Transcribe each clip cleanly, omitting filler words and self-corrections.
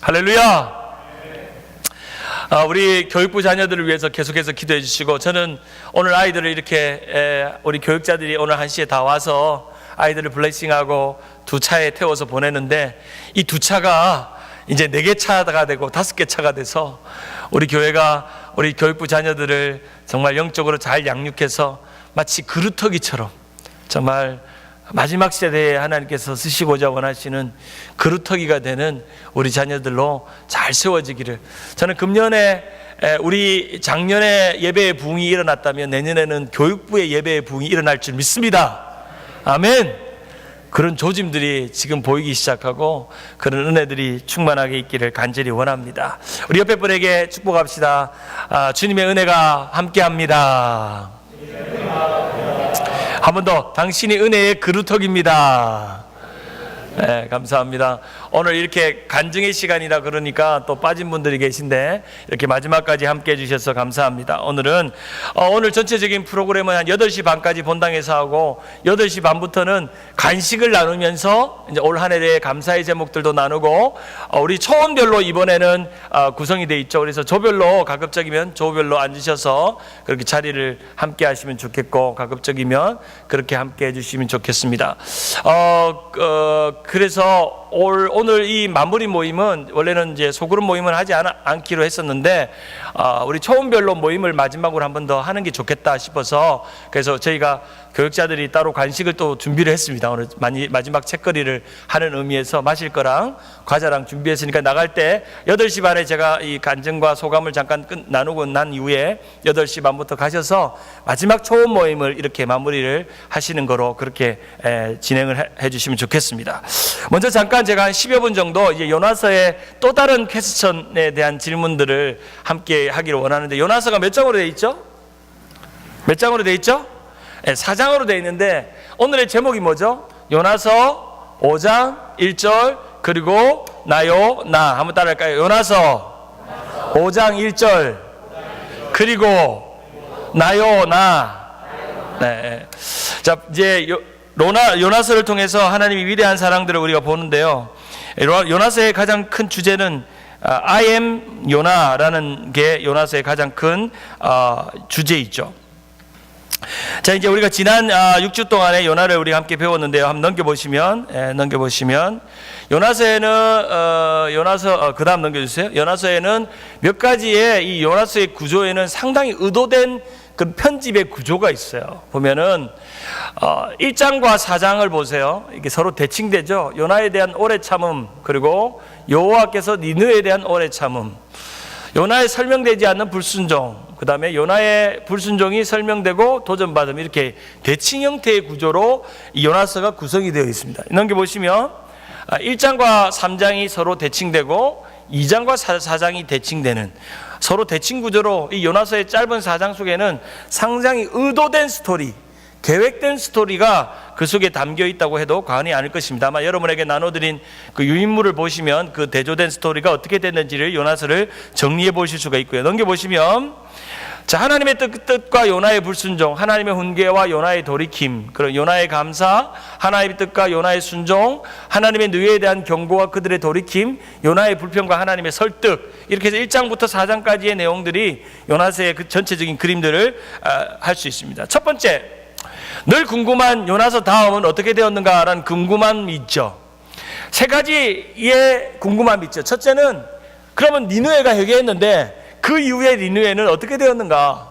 할렐루야. 우리 교육부 자녀들을 위해서 계속해서 기도해 주시고, 저는 오늘 아이들을 이렇게 우리 교육자들이 오늘 1시에 다 와서 아이들을 블레싱하고 두 차에 태워서 보내는데, 이 두 차가 이제 4개 차가 되고 5개 차가 돼서 우리 교회가 우리 교육부 자녀들을 정말 영적으로 잘 양육해서 마치 그루터기처럼 정말 마지막 시대에 하나님께서 쓰시고자 원하시는 그루터기가 되는 우리 자녀들로 잘 세워지기를, 저는 금년에 우리 작년에 예배의 부흥이 일어났다면 내년에는 교육부의 예배의 부흥이 일어날 줄 믿습니다. 아멘. 그런 조짐들이 지금 보이기 시작하고 그런 은혜들이 충만하게 있기를 간절히 원합니다. 우리 옆에 분에게 축복합시다. 주님의 은혜가 함께합니다. 한 번 더, 당신이 은혜의 그루터기입니다. 네, 감사합니다. 오늘 이렇게 간증의 시간이라 그러니까 또 빠진 분들이 계신데 이렇게 마지막까지 함께 해주셔서 감사합니다. 오늘 전체적인 프로그램은 한 8시 반까지 본당에서 하고, 8시 반부터는 간식을 나누면서 이제 올 한 해의 감사의 제목들도 나누고, 우리 초원별로 이번에는 구성이 되어 있죠. 그래서 조별로, 가급적이면 조별로 앉으셔서 그렇게 자리를 함께 하시면 좋겠고, 가급적이면 그렇게 함께 해주시면 좋겠습니다. 그래서 오늘 이 마무리 모임은 원래는 이제 소그룹 모임을 하지 않기로 했었는데, 우리 초원별로 모임을 마지막으로 한 번 더 하는 게 좋겠다 싶어서, 그래서 저희가 교육자들이 따로 간식을 또 준비를 했습니다. 오늘 마지막 책거리를 하는 의미에서 마실 거랑 과자랑 준비했으니까, 나갈 때 8시 반에 제가 이 간증과 소감을 잠깐 나누고 난 이후에 8시 반부터 가셔서 마지막 초원 모임을 이렇게 마무리를 하시는 거로 그렇게 진행을 해 주시면 좋겠습니다. 먼저 잠깐 제가 한 10여 분 정도 이제 요나서의 또 다른 퀘스천에 대한 질문들을 함께 하기를 원하는데, 요나서가 몇 장으로 되어 있죠? 몇 장으로 되어 있죠? 4장으로 되어 있는데, 오늘의 제목이 뭐죠? 요나서 5장 1절 그리고 나요 나 한번 따라할까요? 요나서 5장 1절 그리고 나요 나. 네. 자, 이제 요나서를 통해서 하나님이 위대한 사랑들을 우리가 보는데요, 요나서의 가장 큰 주제는 I am 요나라는 게 요나서의 가장 큰 주제이죠. 자, 이제 우리가 지난 6주 동안에 요나를 우리 함께 배웠는데요. 한번 넘겨보시면 요나서에는 그 다음 넘겨주세요. 요나서에는 몇 가지의 이 요나서의 구조에는 상당히 의도된 그 편집의 구조가 있어요. 보면은 1장과 4장을 보세요. 이게 서로 대칭되죠. 요나에 대한 오래 참음, 그리고 여호와께서 니느웨에 대한 오래 참음, 요나의 설명되지 않는 불순종, 그 다음에 요나의 불순종이 설명되고 도전받음, 이렇게 대칭 형태의 구조로 이 요나서가 구성이 되어 있습니다. 넘겨보시면 1장과 3장이 서로 대칭되고 2장과 4장이 대칭되는, 서로 대칭 구조로 이 요나서의 짧은 4장 속에는 상당히 의도된 스토리, 계획된 스토리가 그 속에 담겨 있다고 해도 과언이 아닐 것입니다. 아마 여러분에게 나눠드린 그 유인물을 보시면 그 대조된 스토리가 어떻게 됐는지를, 요나서를 정리해 보실 수가 있고요. 넘겨보시면, 자, 하나님의 뜻과 요나의 불순종, 하나님의 훈계와 요나의 돌이킴, 그리고 요나의 감사, 하나님의 뜻과 요나의 순종, 하나님의 능력에 대한 경고와 그들의 돌이킴, 요나의 불평과 하나님의 설득, 이렇게 해서 1장부터 4장까지의 내용들이 요나서의 그 전체적인 그림들을 할 수 있습니다. 첫 번째, 늘 궁금한 요나서 다음은 어떻게 되었는가라는 궁금함이 있죠. 3가지의 궁금함이 있죠. 첫째는, 그러면 니느웨가 회개했는데 그 이후에 니느웨는 어떻게 되었는가,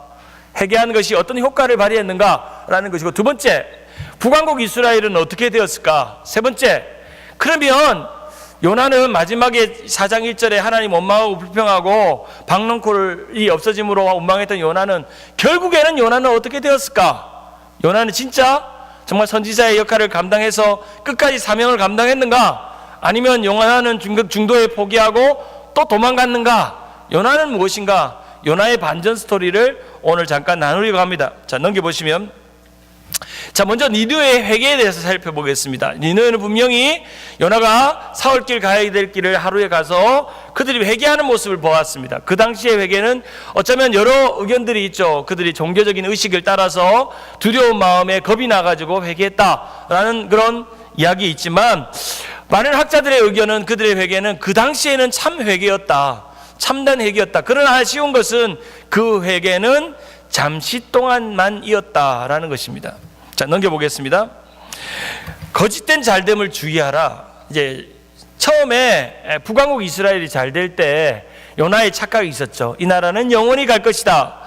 회개하는 것이 어떤 효과를 발휘했는가라는 것이고, 두 번째, 북왕국 이스라엘은 어떻게 되었을까. 세 번째, 그러면 요나는 마지막에 4장 1절에 하나님 원망하고 불평하고 박농콜이 없어짐으로 원망했던 요나는, 결국에는 요나는 어떻게 되었을까. 요나는 진짜 정말 선지자의 역할을 감당해서 끝까지 사명을 감당했는가, 아니면 요나는 중도에 포기하고 또 도망갔는가, 요나는 무엇인가, 요나의 반전 스토리를 오늘 잠깐 나누려고 합니다. 자, 넘겨보시면, 자, 먼저 니느웨의 회개에 대해서 살펴보겠습니다. 니느웨는 분명히 요나가 사흘길 가야 될 길을 하루에 가서 그들이 회개하는 모습을 보았습니다. 그 당시의 회개는 어쩌면 여러 의견들이 있죠. 그들이 종교적인 의식을 따라서 두려운 마음에 겁이 나가지고 회개했다라는 그런 이야기 있지만, 많은 학자들의 의견은 그들의 회개는 그 당시에는 참 회개였다, 참된 회개였다. 그러나 아쉬운 것은 그 회개는 잠시 동안만이었다라는 것입니다. 자, 넘겨보겠습니다. 거짓된 잘됨을 주의하라. 이제 처음에 북왕국 이스라엘이 잘 될 때 요나의 착각이 있었죠. 이 나라는 영원히 갈 것이다.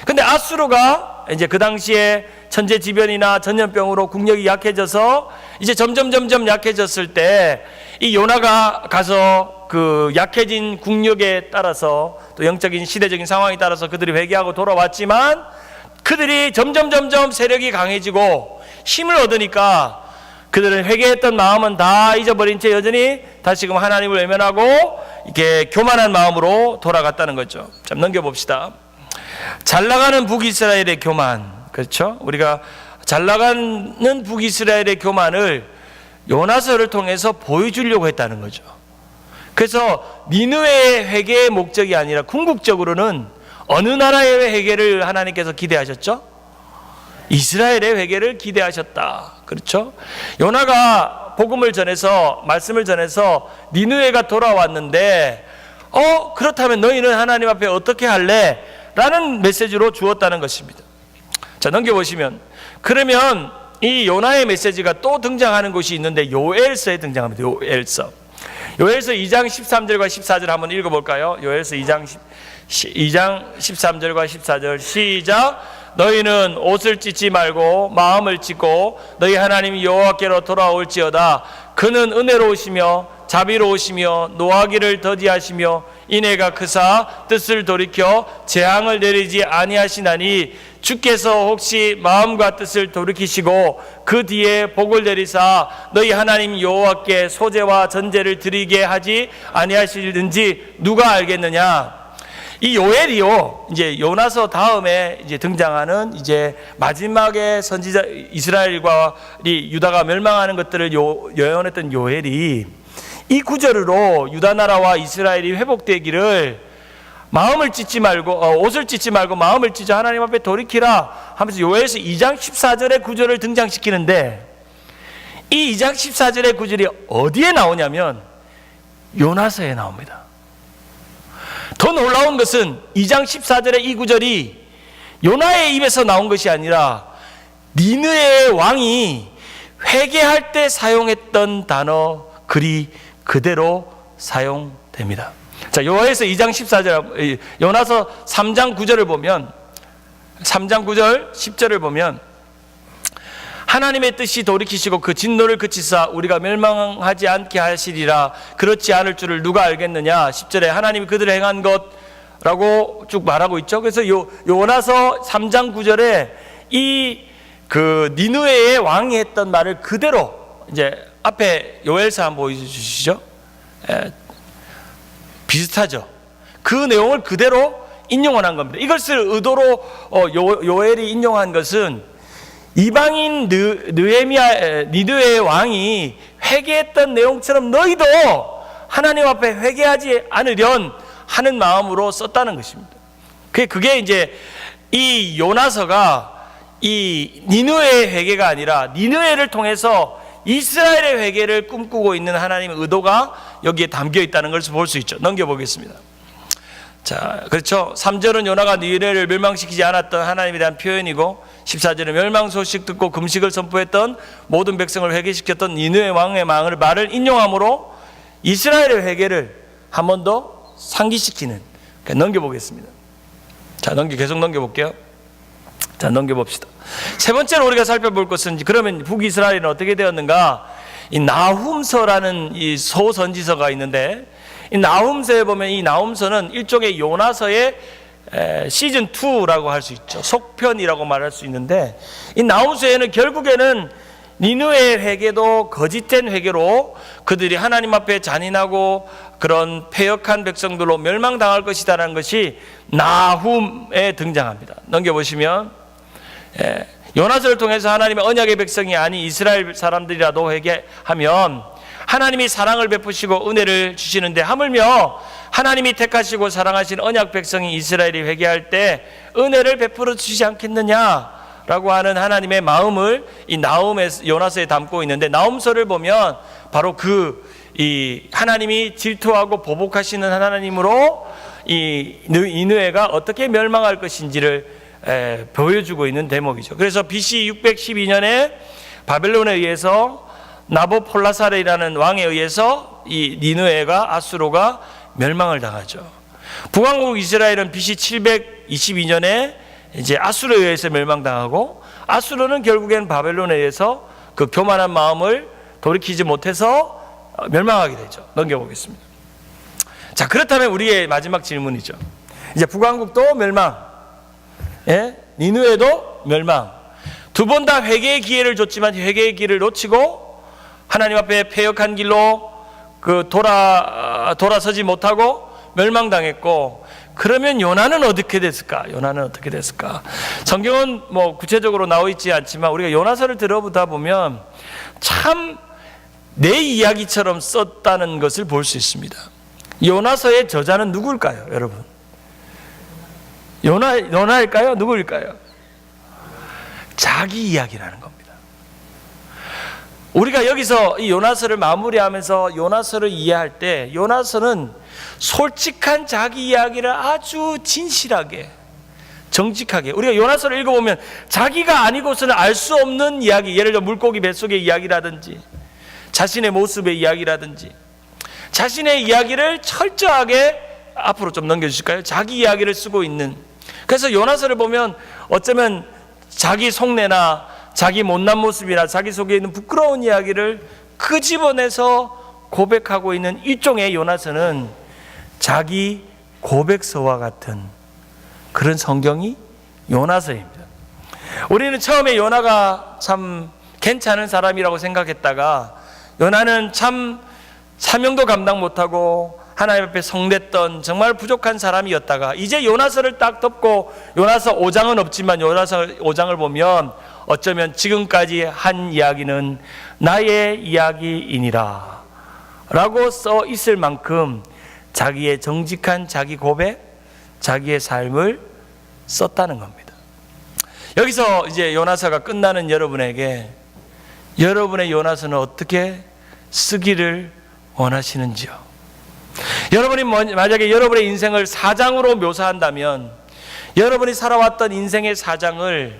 근데 아수르가 이제 그 당시에 천재지변이나 전염병으로 국력이 약해져서 이제 점점 약해졌을 때 이 요나가 가서 그 약해진 국력에 따라서 또 영적인 시대적인 상황에 따라서 그들이 회개하고 돌아왔지만 그들이 점점 세력이 강해지고 힘을 얻으니까 그들은 회개했던 마음은 다 잊어버린 채 여전히 다시금 하나님을 외면하고 이렇게 교만한 마음으로 돌아갔다는 거죠. 좀 넘겨봅시다. 잘 나가는 북이스라엘의 교만, 그렇죠? 우리가 잘 나가는 북이스라엘의 교만을 요나서를 통해서 보여주려고 했다는 거죠. 그래서 니느웨의 회개의 목적이 아니라 궁극적으로는 어느 나라의 회개를 하나님께서 기대하셨죠? 이스라엘의 회개를 기대하셨다. 그렇죠? 요나가 복음을 전해서, 말씀을 전해서 니느웨가 돌아왔는데 그렇다면 너희는 하나님 앞에 어떻게 할래? 라는 메시지로 주었다는 것입니다. 자, 넘겨보시면, 그러면 이 요나의 메시지가 또 등장하는 곳이 있는데 요엘서에 등장합니다. 요엘서 2장 13절과 14절 한번 읽어볼까요? 요엘서 2장 13절과 14절 시작. 너희는 옷을 찢지 말고 마음을 찢고 너희 하나님 여호와께로 돌아올지어다. 그는 은혜로우시며 자비로우시며 노하기를 더디하시며 인애가 크사 뜻을 돌이켜 재앙을 내리지 아니하시나니 주께서 혹시 마음과 뜻을 돌이키시고 그 뒤에 복을 내리사 너희 하나님 여호와께 소제와 전제를 드리게 하지 아니하시는지 누가 알겠느냐? 이 요엘이요, 이제 요나서 다음에 이제 등장하는 이제 마지막에 선지자 이스라엘과 유다가 멸망하는 것들을 예언했던 요엘이 이 구절으로 유다 나라와 이스라엘이 회복되기를 마음을 찢지 말고 옷을 찢지 말고 마음을 찢어 하나님 앞에 돌이키라 하면서 요엘서 2장 14절의 구절을 등장시키는데 이 2장 14절의 구절이 어디에 나오냐면 요나서에 나옵니다. 더 놀라운 것은 2장 14절의 이 구절이 요나의 입에서 나온 것이 아니라 니느웨의 왕이 회개할 때 사용했던 단어 글이 그대로 사용됩니다. 자, 요나서 2장 14절, 요나서 3장 9절을 보면 3장 9절 10절을 보면 하나님의 뜻이 돌이키시고 그 진노를 그치사 우리가 멸망하지 않게 하시리라. 그렇지 않을 줄을 누가 알겠느냐. 10절에 하나님이 그들을 행한 것라고 쭉 말하고 있죠. 그래서 요나서 3장 9절에 이 그 니느웨의 왕이 했던 말을 그대로 이제 앞에 요엘서 한번 보여주시죠. 비슷하죠. 그 내용을 그대로 인용을 한 겁니다. 이것을 의도로 요엘이 인용한 것은 이방인 니느웨의 왕이 회개했던 내용처럼 너희도 하나님 앞에 회개하지 않으련 하는 마음으로 썼다는 것입니다. 그게 이제 이 요나서가 이 니느웨의 회개가 아니라 니느웨를 통해서 이스라엘의 회개를 꿈꾸고 있는 하나님의 의도가 여기에 담겨 있다는 것을 볼 수 있죠. 넘겨보겠습니다. 자, 그렇죠. 3절은 요나가 니느웨를 멸망시키지 않았던 하나님에 대한 표현이고 14절은 멸망 소식 듣고 금식을 선포했던 모든 백성을 회개시켰던 니느웨 왕의 말을 인용함으로 이스라엘의 회개를 한 번 더 상기시키는, 넘겨보겠습니다. 자, 계속 넘겨볼게요. 자, 넘겨봅시다. 세 번째로 우리가 살펴볼 것은 그러면 북이스라엘은 어떻게 되었는가? 이 나훔서라는 이 소선지서가 있는데 이 나훔서에 보면 이 나훔서는 일종의 요나서의 시즌 2라고 할 수 있죠. 속편이라고 말할 수 있는데 이 나훔서에는 결국에는 니느웨의 회개도 거짓된 회개로 그들이 하나님 앞에 잔인하고 그런 패역한 백성들로 멸망당할 것이다라는 것이 나훔에 등장합니다. 넘겨보시면 요나서를 통해서 하나님의 언약의 백성이 아닌 이스라엘 사람들이라도 회개하면 하나님이 사랑을 베푸시고 은혜를 주시는데 하물며 하나님이 택하시고 사랑하신 언약 백성이 이스라엘이 회개할 때 은혜를 베풀어 주시지 않겠느냐라고 라고 하는 하나님의 마음을 이 나훔의 요나서에 담고 있는데, 나훔서를 보면 바로 이 하나님이 질투하고 보복하시는 하나님으로 이 니느웨가 어떻게 멸망할 것인지를 보여주고 있는 대목이죠. 그래서 BC 612년에 바벨론에 의해서 나보폴라사레라는 왕에 의해서 이 니느웨가 아수르가 멸망을 당하죠. 북왕국 이스라엘은 BC 722년에 이제 아수르에 의해서 멸망당하고, 아수르는 결국엔 바벨론에 의해서 그 교만한 마음을 돌이키지 못해서 멸망하게 되죠. 넘겨보겠습니다. 자, 그렇다면 우리의 마지막 질문이죠. 이제 북왕국도 멸망, 니느웨도 멸망. 두 번 다 회개의 기회를 줬지만 회개의 기회를 놓치고 하나님 앞에 패역한 길로 돌아서지 못하고 멸망당했고, 그러면 요나는 어떻게 됐을까? 요나는 어떻게 됐을까? 성경은 뭐 구체적으로 나와 있지 않지만 우리가 요나서를 들어보다 보면 참 내 이야기처럼 썼다는 것을 볼 수 있습니다. 요나서의 저자는 누구일까요, 여러분? 요나일까요? 누구일까요? 자기 이야기라는 겁니다. 우리가 여기서 이 요나서를 마무리하면서 요나서를 이해할 때, 요나서는 솔직한 자기 이야기를 아주 진실하게, 정직하게, 우리가 요나서를 읽어보면 자기가 아니고서는 알 수 없는 이야기, 예를 들어 물고기 뱃속의 이야기라든지 자신의 모습의 이야기라든지 자신의 이야기를 철저하게, 앞으로 좀 넘겨주실까요? 자기 이야기를 쓰고 있는, 그래서 요나서를 보면 어쩌면 자기 속내나 자기 못난 모습이나 자기 속에 있는 부끄러운 이야기를 끄집어내서 고백하고 있는 일종의 요나서는 자기 고백서와 같은 그런 성경이 요나서입니다. 우리는 처음에 요나가 참 괜찮은 사람이라고 생각했다가, 요나는 참 사명도 감당 못하고 하나님 앞에 성냈던 정말 부족한 사람이었다가, 이제 요나서를 딱 덮고, 요나서 5장은 없지만 요나서 5장을 보면 어쩌면 지금까지 한 이야기는 나의 이야기이니라 라고 써 있을 만큼 자기의 정직한 자기 고백, 자기의 삶을 썼다는 겁니다. 여기서 이제 요나서가 끝나는 여러분에게 여러분의 요나서는 어떻게 쓰기를 원하시는지요? 여러분이 만약에 여러분의 인생을 4장으로 묘사한다면, 여러분이 살아왔던 인생의 4장을,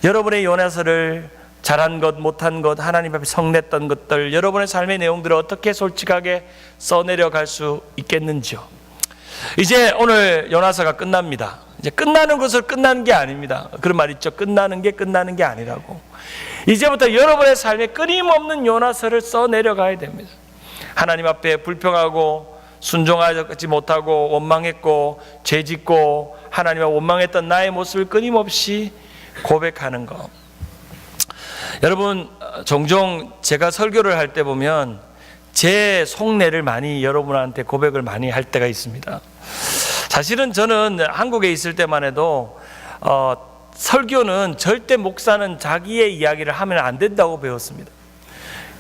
여러분의 요나서를 잘한 것, 못한 것, 하나님 앞에 성냈던 것들, 여러분의 삶의 내용들을 어떻게 솔직하게 써내려갈 수 있겠는지요? 이제 오늘 요나서가 끝납니다. 이제 끝나는 것을 끝나는 게 아닙니다. 그런 말 있죠. 끝나는 게 아니라고. 이제부터 여러분의 삶에 끊임없는 요나서를 써내려가야 됩니다. 하나님 앞에 불평하고 순종하지 못하고 원망했고 죄짓고 하나님을 원망했던 나의 모습을 끊임없이 고백하는 것. 여러분, 종종 제가 설교를 할 때 보면 제 속내를 많이 여러분한테 고백을 많이 할 때가 있습니다. 사실은 저는 한국에 있을 때만 해도 설교는 절대 목사는 자기의 이야기를 하면 안 된다고 배웠습니다.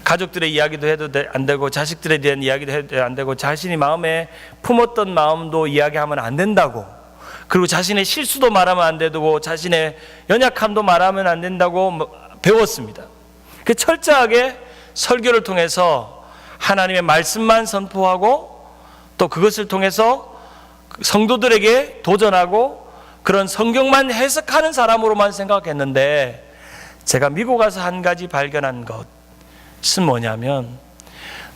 가족들의 이야기도 해도 안 되고, 자식들에 대한 이야기도 해도 안 되고, 자신이 마음에 품었던 마음도 이야기하면 안 된다고, 그리고 자신의 실수도 말하면 안 되고 자신의 연약함도 말하면 안 된다고 배웠습니다. 그 철저하게 설교를 통해서 하나님의 말씀만 선포하고, 또 그것을 통해서 성도들에게 도전하고 그런 성경만 해석하는 사람으로만 생각했는데, 제가 미국 가서 한 가지 발견한 것은 뭐냐면,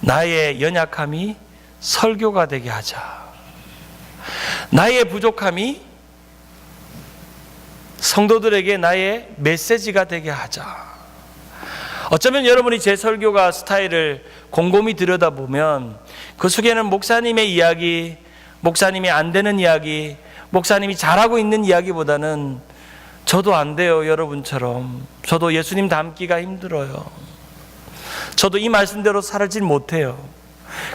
나의 연약함이 설교가 되게 하자, 나의 부족함이 성도들에게 나의 메시지가 되게 하자. 어쩌면 여러분이 제 설교가 스타일을 곰곰이 들여다보면 그 속에는 목사님의 이야기, 목사님이 안 되는 이야기, 목사님이 잘하고 있는 이야기보다는 저도 안 돼요, 여러분처럼. 저도 예수님 닮기가 힘들어요. 저도 이 말씀대로 살지 못해요.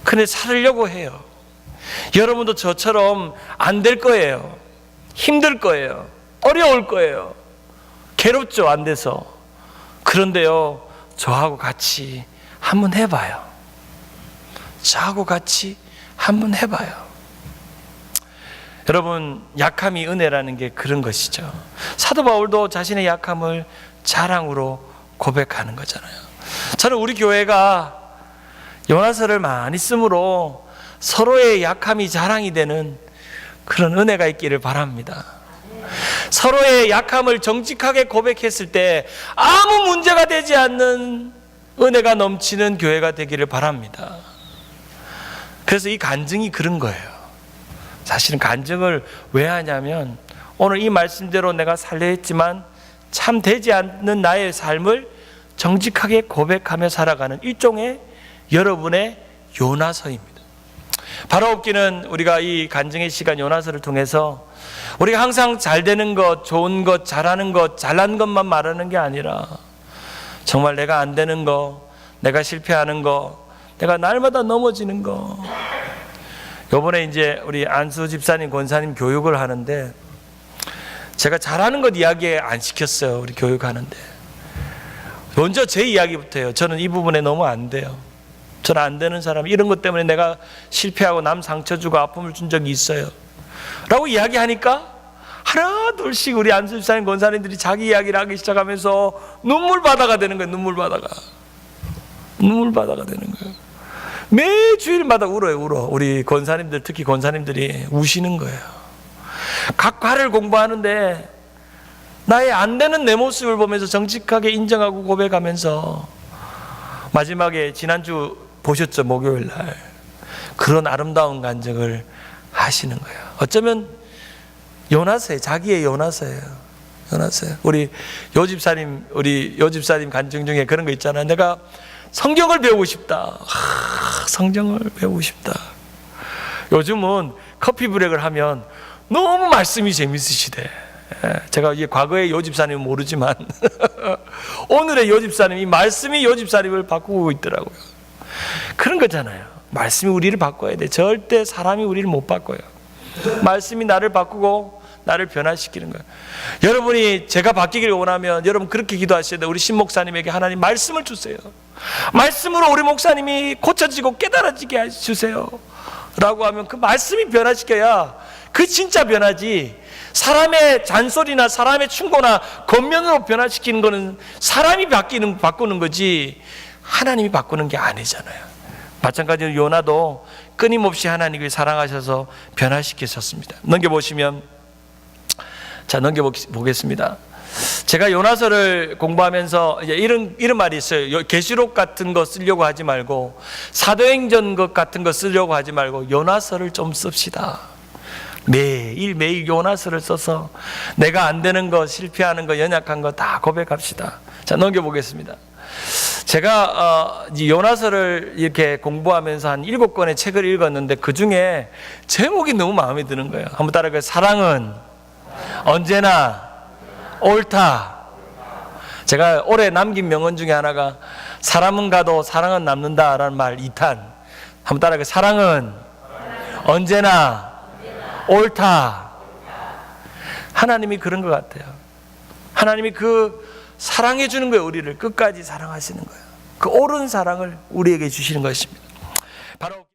근데 살으려고 해요. 여러분도 저처럼 안 될 거예요. 힘들 거예요. 어려울 거예요. 괴롭죠, 안 돼서. 그런데요, 저하고 같이 한번 해봐요. 저하고 같이 한번 해봐요. 여러분, 약함이 은혜라는 게 그런 것이죠. 사도 바울도 자신의 약함을 자랑으로 고백하는 거잖아요. 저는 우리 교회가 요나서를 많이 쓰므로 서로의 약함이 자랑이 되는 그런 은혜가 있기를 바랍니다. 서로의 약함을 정직하게 고백했을 때 아무 문제가 되지 않는 은혜가 넘치는 교회가 되기를 바랍니다. 그래서 이 간증이 그런 거예요. 사실은 간증을 왜 하냐면 오늘 이 말씀대로 내가 살려 했지만 참 되지 않는 나의 삶을 정직하게 고백하며 살아가는 일종의 여러분의 요나서입니다. 바라옵기는 우리가 이 간증의 시간 요나서를 통해서 우리가 항상 잘 되는 것, 좋은 것, 잘하는 것, 잘난 것만 말하는 게 아니라 정말 내가 안 되는 거, 내가 실패하는 거, 내가 날마다 넘어지는 거. 요번에 이제 우리 안수 집사님, 권사님 교육을 하는데 제가 잘하는 것 이야기 안 시켰어요. 우리 교육하는데 먼저 제 이야기부터 해요. 저는 이 부분에 너무 안 돼요. 저는 안 되는 사람, 이런 것 때문에 내가 실패하고 남 상처 주고 아픔을 준 적이 있어요 라고 이야기하니까 하나 둘씩 우리 안수 집사님, 권사님들이 자기 이야기를 하기 시작하면서 눈물바다가 되는 거예요. 눈물바다가 되는 거예요. 매 주일마다 울어요. 우리 권사님들, 특히 권사님들이 우시는 거예요. 각 과를 공부하는데 나의 안 되는 내 모습을 보면서 정직하게 인정하고 고백하면서 마지막에 지난주 보셨죠? 목요일 날 그런 아름다운 간증을 하시는 거예요. 어쩌면 요나서예요. 자기의 요나서예요. 우리 요집사님 간증 중에 그런 거 있잖아요. 내가 성경을 배우고 싶다. 성경을 배우고 싶다. 요즘은 커피 브레이크를 하면 너무 말씀이 재밌으시대. 제가 이게 과거의 요집사님은 모르지만 오늘의 요집사님이 말씀이 요집사님을 바꾸고 있더라고요. 그런 거잖아요. 말씀이 우리를 바꿔야 돼. 절대 사람이 우리를 못 바꿔요. 말씀이 나를 바꾸고 나를 변화시키는 거예요. 여러분이 제가 바뀌기를 원하면 여러분 그렇게 기도하셔야 돼요. 우리 신 목사님에게 하나님 말씀을 주세요. 말씀으로 우리 목사님이 고쳐지고 깨달아지게 해주세요 라고 하면 그 말씀이 변화시켜야 그 진짜 변화지, 사람의 잔소리나 사람의 충고나 겉면으로 변화시키는 거는 사람이 바꾸는 거지 하나님이 바꾸는 게 아니잖아요. 마찬가지로 요나도 끊임없이 하나님을 사랑하셔서 변화시키셨습니다. 넘겨보겠습니다. 제가 요나서를 공부하면서 이런 말이 있어요. 계시록 같은 거 쓰려고 하지 말고 사도행전 것 같은 거 쓰려고 하지 말고 요나서를 좀 씁시다. 매일 요나서를 써서 내가 안 되는 거, 실패하는 거, 연약한 거 다 고백합시다. 자, 넘겨보겠습니다. 제가 요나서를 이렇게 공부하면서 한 7권의 책을 읽었는데 그 중에 제목이 너무 마음에 드는 거예요. 한번 따라해요. 사랑은 언제나 옳다. 제가 올해 남긴 명언 중에 하나가 사람은 가도 사랑은 남는다라는 말 2탄. 한번 따라해요. 사랑은 언제나 옳다. 하나님이 그런 것 같아요. 하나님이 그 사랑해 주는 거예요. 우리를 끝까지 사랑하시는 거예요. 그 옳은 사랑을 우리에게 주시는 것입니다. 바로